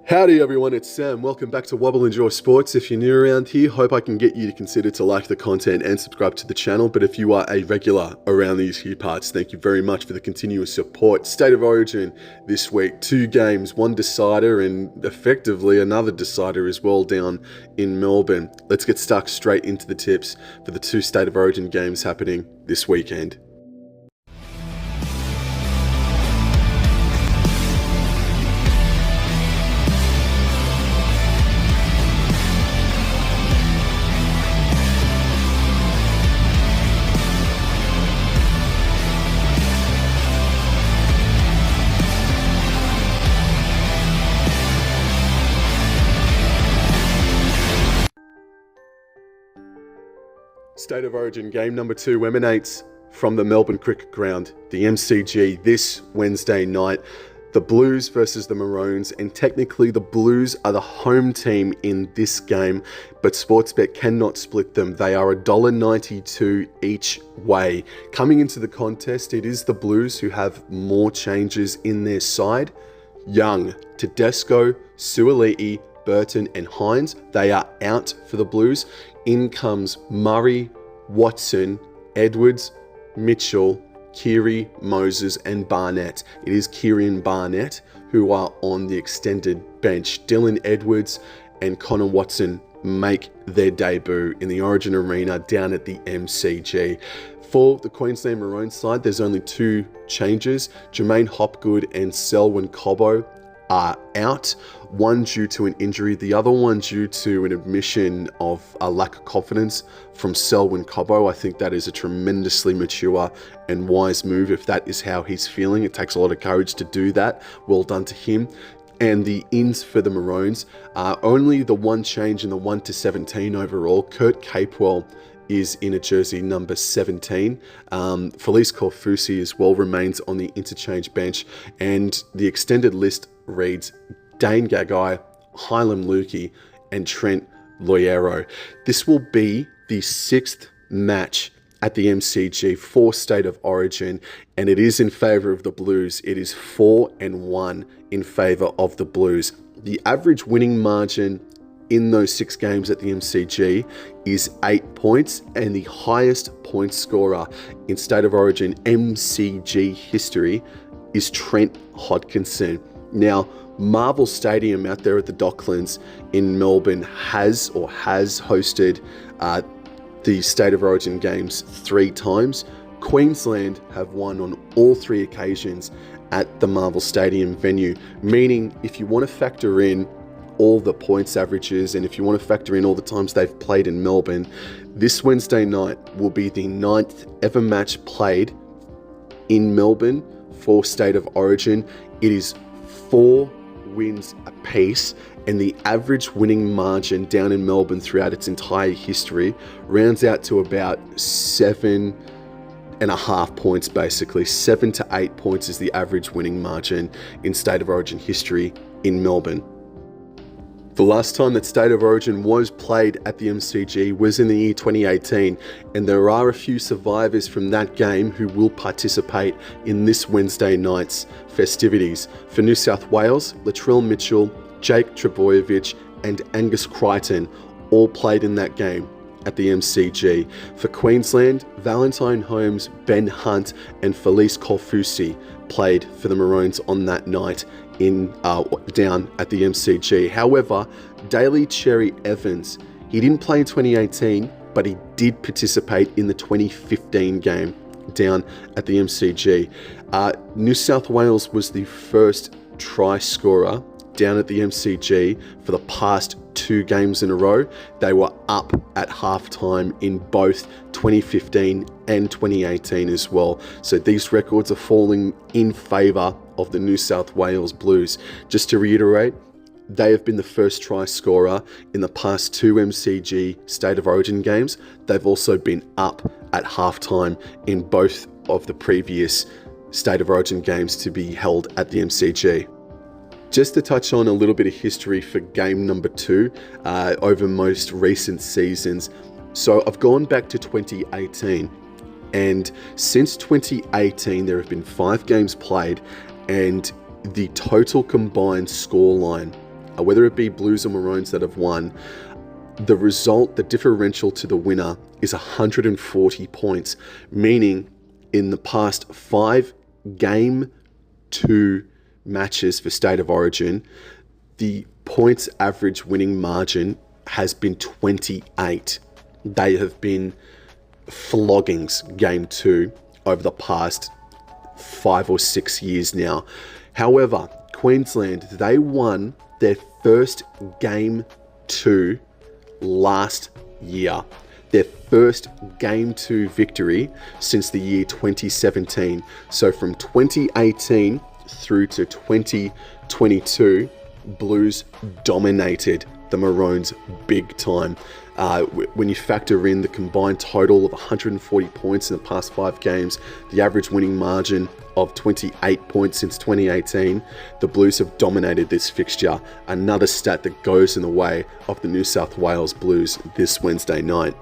Howdy everyone, it's Sam. Welcome back to Wobble Enjoy Sports. If you're new around here, hope I can get you to consider to like the content and subscribe to the channel. But if you are a regular around these here parts, thank you very much for the continuous support. State of Origin this week, 2 games, 1 decider and effectively another decider as well down in Melbourne. Let's get stuck straight into the tips for the 2 State of Origin games happening this weekend. State of Origin game number 2 emanates from the Melbourne Cricket Ground, the MCG, this Wednesday night. The Blues versus the Maroons, and technically the Blues are the home team in this game, but Sportsbet cannot split them. They are $1.92 each way. Coming into the contest, it is the Blues who have more changes in their side. Young, Tedesco, Suaalii, Burton and Hines, they are out for the Blues. In comes Murray, Watson, Edwards, Mitchell, Keary, Moses and Barnett. It is Keary and Barnett who are on the extended bench. Dylan Edwards and Connor Watson make their debut in the Origin Arena down at the MCG. For the Queensland Maroons side, there's only 2 changes. Jermaine Hopgood and Selwyn Cobbo are out, one due to an injury, the other one due to an admission of a lack of confidence from Selwyn Cobbo. I think that is a tremendously mature and wise move if that is how he's feeling. It takes a lot of courage to do that. Well done to him. And the ins for the Maroons are only the 1 change in the 1 to 17 overall. Kurt Capewell is in a jersey number 17. Felice Kaufusi as well remains on the interchange bench, and the extended list reads Dane Gagai, Hylam Lukey and Trent Loiero. This will be the 6th match at the MCG for State of Origin, and it is in favour of the Blues. It is 4-1 in favour of the Blues. The average winning margin in those 6 games at the MCG is 8 points, and the highest point scorer in State of Origin MCG history is Trent Hodkinson. Now, Marvel Stadium out there at the Docklands in Melbourne has hosted the State of Origin games 3 times. Queensland have won on all 3 occasions at the Marvel Stadium venue, meaning if you want to factor in all the points averages and if you want to factor in all the times they've played in Melbourne, this Wednesday night will be the 9th ever match played in Melbourne for State of Origin. It is 4 wins apiece, and the average winning margin down in Melbourne throughout its entire history rounds out to about 7.5 points, basically. 7 to 8 points is the average winning margin in State of Origin history in Melbourne. The last time that State of Origin was played at the MCG was in the year 2018, and there are a few survivors from that game who will participate in this Wednesday night's festivities. For New South Wales, Latrell Mitchell, Jake Trbojevic and Angus Crichton all played in that game at the MCG. For Queensland, Valentine Holmes, Ben Hunt and Felice Kaufusi played for the Maroons on that night down at the MCG. However, Daly Cherry Evans, he didn't play in 2018, but he did participate in the 2015 game down at the MCG. New South Wales was the first try scorer down at the MCG for the past 2 games in a row. They were up at halftime in both 2015 and 2018 as well. So these records are falling in favour of the New South Wales Blues. Just to reiterate, they have been the first try scorer in the past 2 MCG State of Origin games. They've also been up at halftime in both of the previous State of Origin games to be held at the MCG. Just to touch on a little bit of history for game number 2 over most recent seasons. So I've gone back to 2018, and since 2018 there have been 5 games played, and the total combined scoreline whether it be Blues or Maroons that have won, the result, the differential to the winner is 140 points, meaning in the past 5 Game 2 matches for State of Origin, the points average winning margin has been 28. They have been floggings, Game 2, over the past 5 or 6 years now. However, Queensland, they won their first Game 2 last year. Their first Game 2 victory since the year 2017. So from 2018 through to 2022, Blues dominated the Maroons big time. When you factor in the combined total of 140 points in the past 5 games, the average winning margin of 28 points since 2018, the Blues have dominated this fixture. Another stat that goes in the way of the New South Wales Blues this Wednesday night.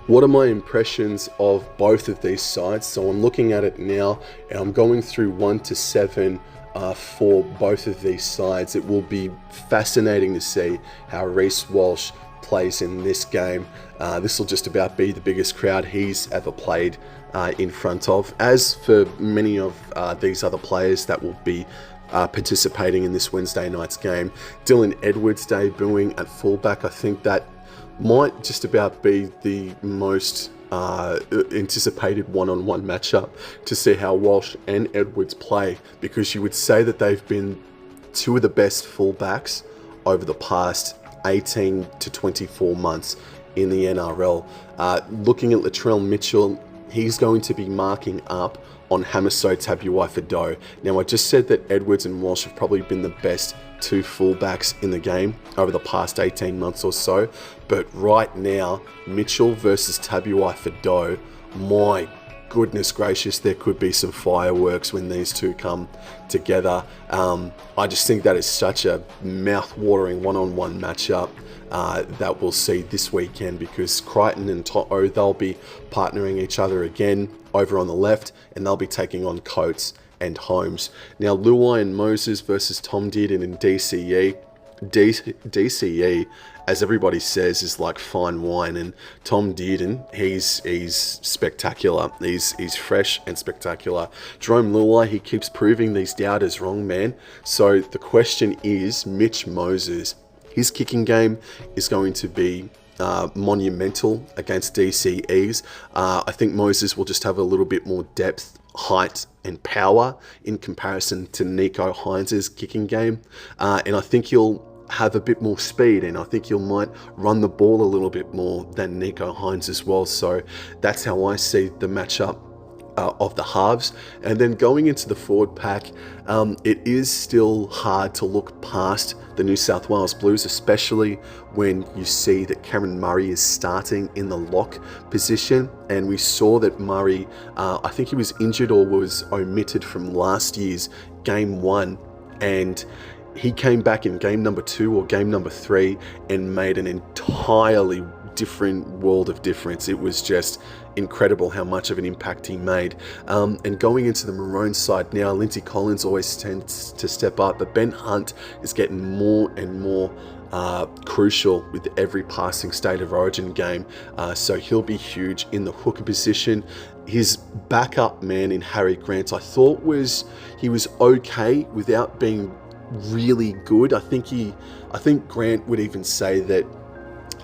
What are my impressions of both of these sides? So I'm looking at it now and I'm going through 1 to 7 for both of these sides. It will be fascinating to see how Reece Walsh plays in this game. This will just about be the biggest crowd he's ever played in front of. As for many of these other players that will be participating in this Wednesday night's game, Dylan Edwards debuting at fullback, I think that might just about be the most anticipated one-on-one matchup to see how Walsh and Edwards play, because you would say that they've been 2 of the best fullbacks over the past 18 to 24 months in the NRL. Looking at Latrell Mitchell, he's going to be marking up on Hamiso Tabuai-Fidow. Now, I just said that Edwards and Walsh have probably been the best 2 fullbacks in the game over the past 18 months or so, but right now, Mitchell versus Tabuai-Fidow, my goodness gracious, there could be some fireworks when these two come together. I just think that is such a mouth-watering one-on-one matchup that we'll see this weekend, because Crichton and To'o, they'll be partnering each other again over on the left, and they'll be taking on Coates and Holmes. Now, Luai and Moses versus Tom Dearden in DCE. DCE, as everybody says, is like fine wine, and Tom Dearden, he's spectacular. He's fresh and spectacular. Jerome Luai, he keeps proving these doubters wrong, man. So the question is, Mitch Moses, his kicking game is going to be monumental against DCEs. I think Moses will just have a little bit more depth, height and power in comparison to Nico Hines' kicking game, and I think he'll have a bit more speed, and I think he might run the ball a little bit more than Nico Hines as well. So that's how I see the matchup of the halves. And then going into the forward pack, it is still hard to look past the New South Wales Blues, especially when you see that Cameron Murray is starting in the lock position. And we saw that Murray, I think he was injured or was omitted from last year's Game 1, and he came back in game number 2 or game number 3 and made an entirely different world of difference. It was just incredible how much of an impact he made. And going into the Maroon side now, Lindsay Collins always tends to step up, but Ben Hunt is getting more and more crucial with every passing State of Origin game. So he'll be huge in the hooker position. His backup man in Harry Grant, I thought he was okay without being really good. I think Grant would even say that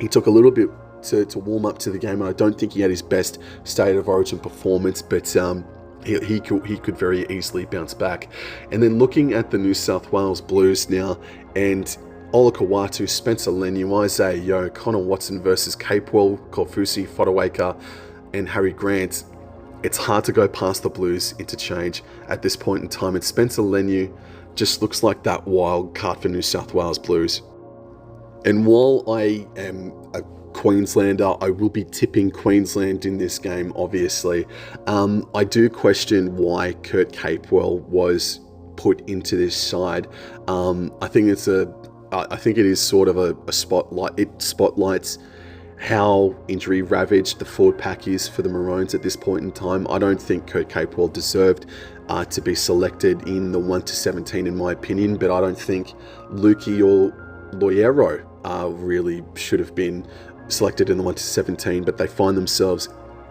he took a little bit to warm up to the game, and I don't think he had his best State of Origin performance, but he could very easily bounce back. And then looking at the New South Wales Blues now, and Ola Kawatu, Spencer Leniu, Isaiah Yeo, Connor Watson versus Capewell, Kofusi, Fodawaker, and Harry Grant. It's hard to go past the Blues interchange at this point in time, and Spencer Leniu just looks like that wild card for New South Wales Blues. And while I am a Queenslander, I will be tipping Queensland in this game, obviously. I do question why Kurt Capewell was put into this side. I think it is sort of a spotlight. It spotlights how injury ravaged the forward pack is for the Maroons at this point in time. I don't think Kurt Capewell deserved to be selected in the 1 to 17 in my opinion, but I don't think Lukey or Loiero really should have been selected in the 1 to 17, but they find themselves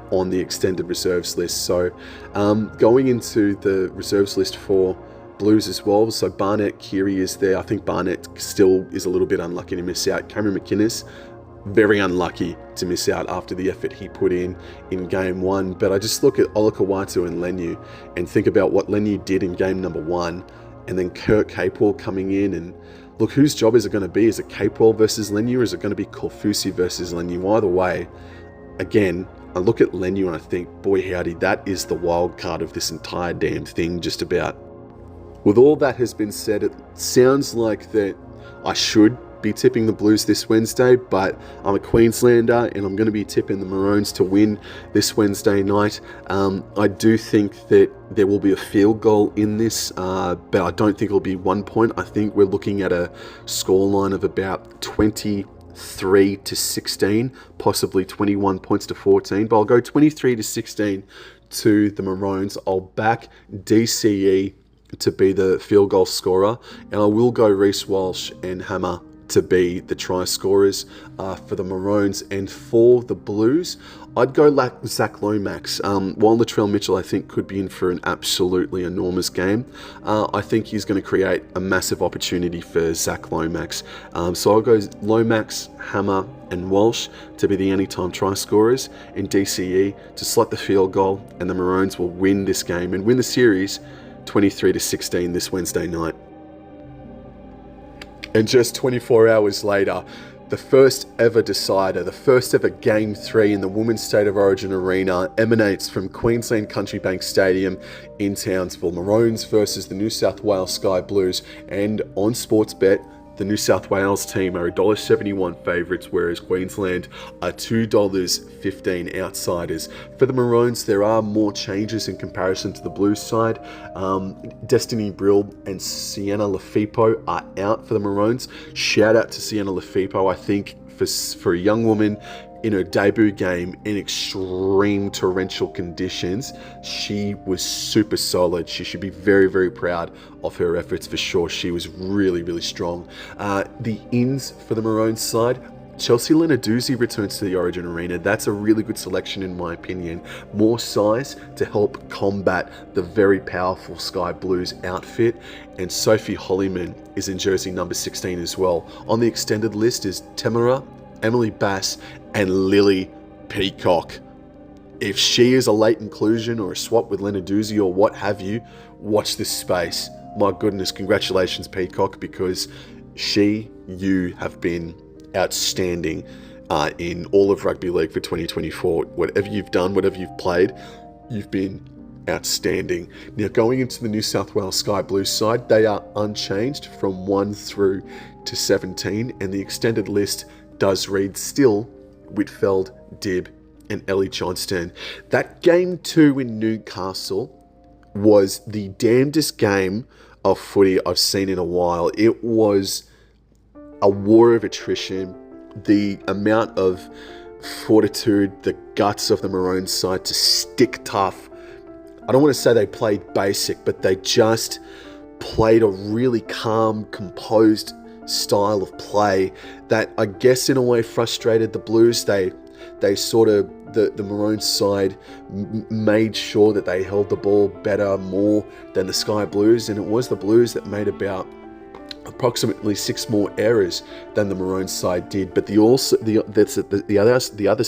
on the extended reserves list. So going into the reserves list for Blues as well, so Barnett Keary is there. I think Barnett still is a little bit unlucky to miss out. Cameron McInnes, very unlucky to miss out after the effort he put in game one. But I just look at Olakau'atu and Leniu and think about what Leniu did in game number one, and then Kurt Capewell coming in, and look, whose job is it going to be? Is it Capewell versus Leniu, or is it going to be Kaufusi versus Leniu? Either way, again, I look at Leniu and I think, boy howdy, that is the wild card of this entire damn thing, just about. With all that has been said, it sounds like that I should be tipping the Blues this Wednesday, but I'm a Queenslander and I'm going to be tipping the Maroons to win this Wednesday night. I do think that there will be a field goal in this, but I don't think it'll be 1 point. I think we're looking at a scoreline of about 23 to 16, possibly 21 points to 14, but I'll go 23 to 16 to the Maroons. I'll back DCE to be the field goal scorer, and I will go Reece Walsh and Hammer to be the try scorers for the Maroons. And for the Blues, I'd go Zach Lomax. While Latrell Mitchell, I think, could be in for an absolutely enormous game, I think he's going to create a massive opportunity for Zach Lomax. So I'll go Lomax, Hammer, and Walsh to be the anytime try scorers, and DCE to slot the field goal, and the Maroons will win this game and win the series 23 to 16 this Wednesday night. And just 24 hours later, the first ever decider, the first ever Game 3 in the Women's State of Origin Arena emanates from Queensland Country Bank Stadium in Townsville. Maroons versus the New South Wales Sky Blues. And on Sportsbet, the New South Wales team are $1.71 favourites, whereas Queensland are $2.15 outsiders. For the Maroons, there are more changes in comparison to the Blues side. Destiny Brill and Sienna Lefippo are out for the Maroons. Shout out to Sienna Lefippo. I think for a young woman in her debut game in extreme torrential conditions, she was super solid. She should be very, very proud of her efforts for sure. She was really, really strong. The ins for the Maroons side, Chelsea Lenarduzzi returns to the Origin Arena. That's a really good selection in my opinion. More size to help combat the very powerful Sky Blues outfit. And Sophie Hollyman is in jersey number 16 as well. On the extended list is Temera, Emily Bass, and Lily Peacock. If she is a late inclusion or a swap with Lenarduzzi or what have you, watch this space. My goodness, congratulations Peacock, because you have been outstanding in all of rugby league for 2024. Whatever you've done, whatever you've played, you've been outstanding. Now going into the New South Wales Sky Blues side, they are unchanged from 1 through to 17, and the extended list does read still Whitfeld, Dibb, and Ellie Johnston. That game 2 in Newcastle was the damnedest game of footy I've seen in a while. It was a war of attrition. The amount of fortitude, the guts of the Maroons side to stick tough. I don't want to say they played basic, but they just played a really calm, composed style of play that I guess in a way frustrated the Blues. They sort of, the Maroons side made sure that they held the ball better, more than the Sky Blues, and it was the Blues that made about approximately 6 more errors than the Maroons side did. But the other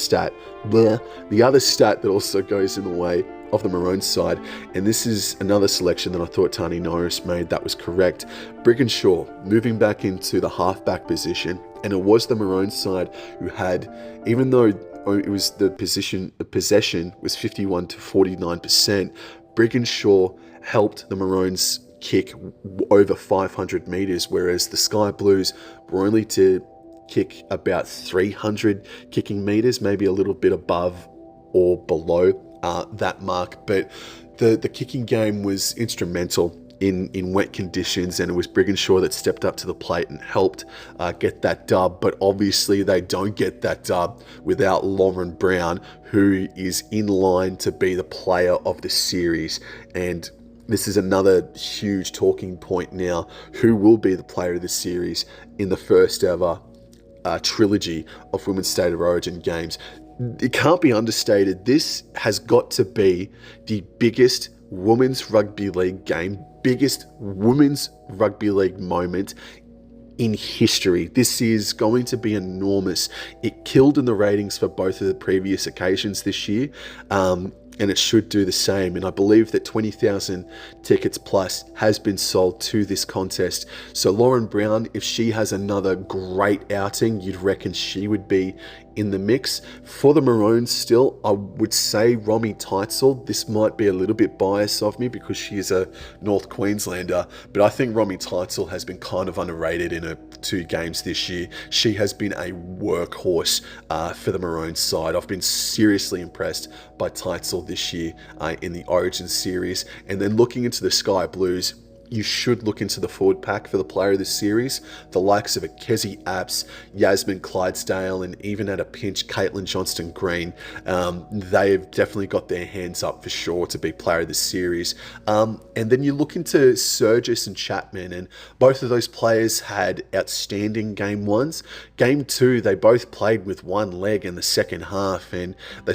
stat that also goes in the way of the Maroons side, and this is another selection that I thought Tani Norris made that was correct. Brigginshaw moving back into the halfback position, and it was the Maroons side who had, even though it was the possession was 51 to 49%, Brigginshaw helped the Maroons kick over 500 meters, whereas the Sky Blues were only to kick about 300 kicking meters, maybe a little bit above or below that mark. But the kicking game was instrumental in wet conditions, and it was Brigginshaw that stepped up to the plate and helped get that dub. But obviously they don't get that dub without Lauren Brown, who is in line to be the player of the series. And this is another huge talking point now. Who will be the player of the series in the first ever trilogy of Women's State of Origin games? It can't be understated. This has got to be the biggest women's rugby league game, biggest women's rugby league moment in history. This is going to be enormous. It killed in the ratings for both of the previous occasions this year. And it should do the same. And I believe that 20,000 tickets plus has been sold to this contest. So Lauren Brown, if she has another great outing, you'd reckon she would be in the mix. For the Maroons still, I would say Romy Teitzel. This might be a little bit biased of me because she is a North Queenslander, but I think Romy Teitzel has been kind of underrated in her 2 games this year. She has been a workhorse for the Maroons side. I've been seriously impressed by Teitzel this year in the Origin series. And then looking into the Sky Blues, you should look into the forward pack for the player of this series. The likes of a Kezzy Apps, Yasmin Clydesdale, and even at a pinch, Caitlin Johnston-Green. They have definitely got their hands up for sure to be player of the series. And then you look into Surgis and Chapman, and both of those players had outstanding game ones. Game 2, they both played with one leg in the second half, and they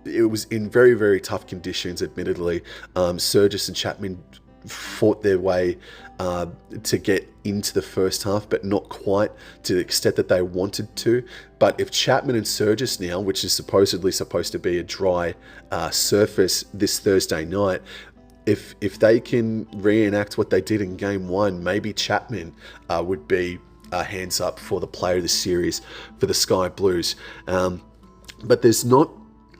it was in very, very tough conditions, admittedly. Surgis and Chapman fought their way to get into the first half, but not quite to the extent that they wanted to. But if Chapman and Surgis now, which is supposedly supposed to be a dry surface this Thursday night, if they can reenact what they did in game 1, maybe Chapman would be hands up for the player of the series for the Sky Blues. But there's not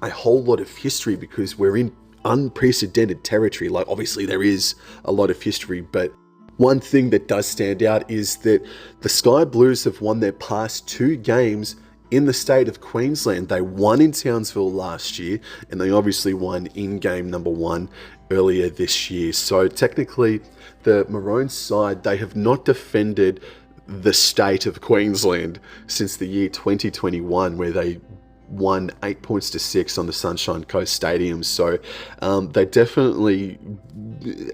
a whole lot of history because we're in unprecedented territory. Like, obviously there is a lot of history, but one thing that does stand out is that the Sky Blues have won their past 2 games in the state of Queensland. They won in Townsville last year, and they obviously won in game number 1 earlier this year. So technically the Maroons side, they have not defended the state of Queensland since the year 2021, where they won 8 points to 6 on the Sunshine Coast Stadium. So they definitely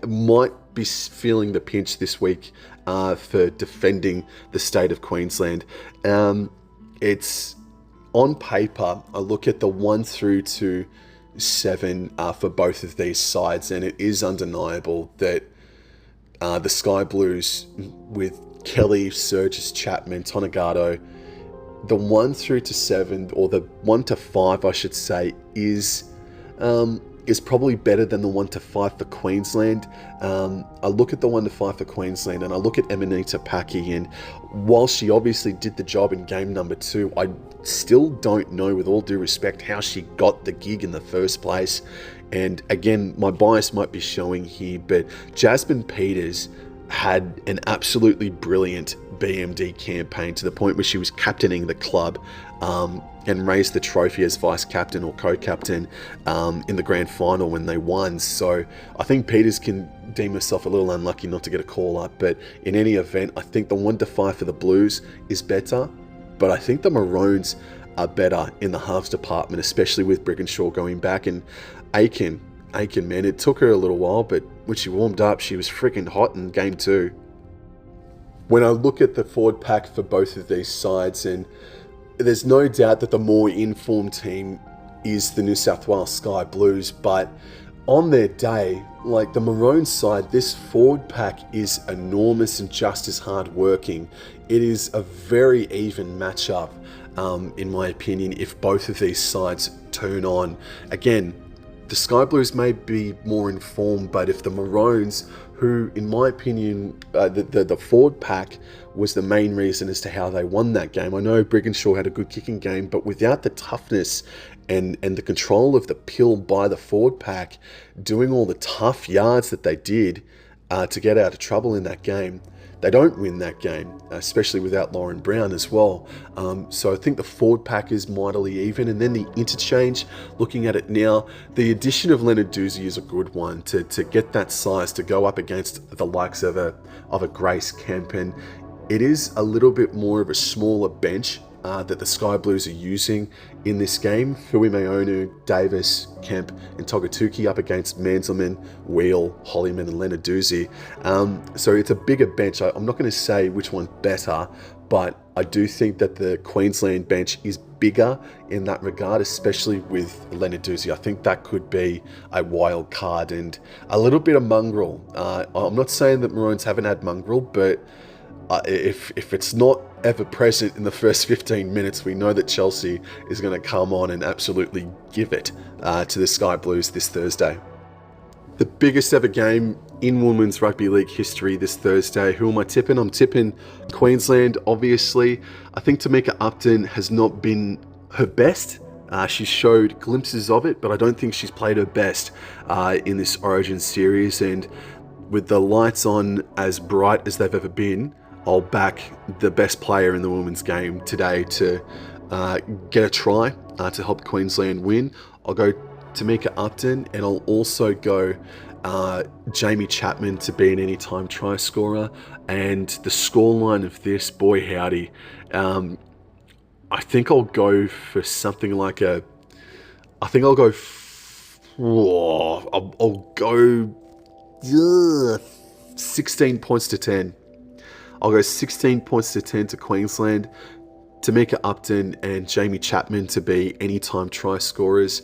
might be feeling the pinch this week for defending the state of Queensland. It's on paper, I look at the 1 through to 7 for both of these sides, and it is undeniable that the Sky Blues with Kelly, Surgis, Chapman, Tonegado, the 1 through to 7, or the 1 to 5, I should say, is probably better than the 1 to 5 for Queensland. I look at the 1 to 5 for Queensland, and I look at Emanita Paki, and while she obviously did the job in game number 2, I still don't know, with all due respect, how she got the gig in the first place. And again, my bias might be showing here, but Jasmine Peters had an absolutely brilliant BMD campaign to the point where she was captaining the club and raised the trophy as vice captain or co-captain in the grand final when they won. So I think Peters can deem herself a little unlucky not to get a call up, but in any event, I think the 1 to 5 for the Blues is better, but I think the Maroons are better in the halves department, especially with Brigginshaw going back. And Aiken, man, it took her a little while, but when she warmed up, she was freaking hot in game 2. When I look at the forward pack for both of these sides, and there's no doubt that the more informed team is the New South Wales Sky Blues, but on their day, like the Maroon side, this forward pack is enormous and just as hard working. It is a very even matchup, in my opinion, if both of these sides turn on. Again, the Sky Blues may be more informed, but if the Maroons, who, in my opinion, the forward pack was the main reason as to how they won that game. I know Brigginshaw had a good kicking game, but without the toughness and the control of the pill by the forward pack, doing all the tough yards that they did to get out of trouble in that game, they don't win that game, especially without Lauren Brown as well. So I think the forward pack is mightily even. And then the interchange, looking at it now, the addition of Lenarduzzi is a good one to get that size to go up against the likes of a Grace Kemp. And it is a little bit more of a smaller bench that the Sky Blues are using in this game. Fuimaonu, Davis, Kemp, and Togatuki up against Manzelmann, Wheel, Hollyman, and Lenarduzzi. So it's a bigger bench. I'm not going to say which one's better, but I do think that the Queensland bench is bigger in that regard, especially with Lenarduzzi. I think that could be a wild card and a little bit of mongrel. I'm not saying that Maroons haven't had mongrel, but if it's not ever present in the first 15 minutes, we know that Chelsea is going to come on and absolutely give it to the Sky Blues this Thursday. The biggest ever game in Women's Rugby League history this Thursday. Who am I tipping? I'm tipping Queensland, obviously. I think Tamika Upton has not been her best. She showed glimpses of it, but I don't think she's played her best in this Origin series. And with the lights on as bright as they've ever been, I'll back the best player in the women's game today to get a try to help Queensland win. I'll go Tamika Upton, and I'll also go Jamie Chapman to be an anytime try scorer. And the scoreline of this, boy howdy, I think I'll go for something like a... I think I'll go... I'll go 16 points to 10. I'll go 16 points to 10 to Queensland. Tamika Upton and Jamie Chapman to be anytime try scorers.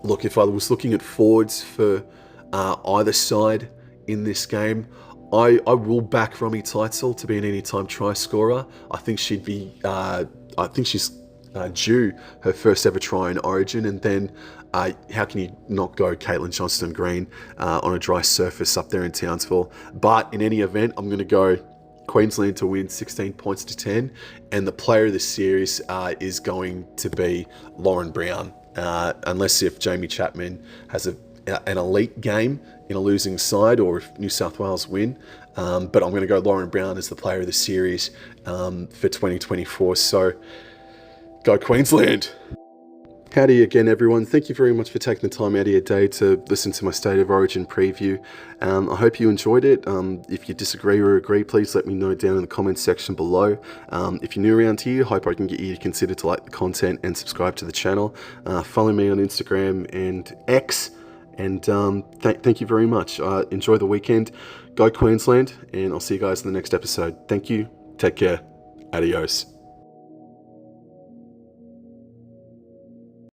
Look, if I was looking at forwards for either side in this game, I will back Romy Teitzel to be an anytime try scorer. I think she'd be... I think she's due her first ever try in Origin, and then how can you not go Caitlin Johnston-Green on a dry surface up there in Townsville? But in any event, I'm going to go Queensland to win 16 points to 10, and the player of the series is going to be Lauren Brown, unless if Jamie Chapman has an elite game in a losing side, or if New South Wales win. But I'm going to go Lauren Brown as the player of the series for 2024. So go Queensland! Howdy again, everyone. Thank you very much for taking the time out of your day to listen to my State of Origin preview. I hope you enjoyed it. If you disagree or agree, please let me know down in the comments section below. If you're new around here, I hope I can get you to consider to like the content and subscribe to the channel. Follow me on Instagram and X. And thank you very much. Enjoy the weekend. Go Queensland, and I'll see you guys in the next episode. Thank you. Take care. Adios.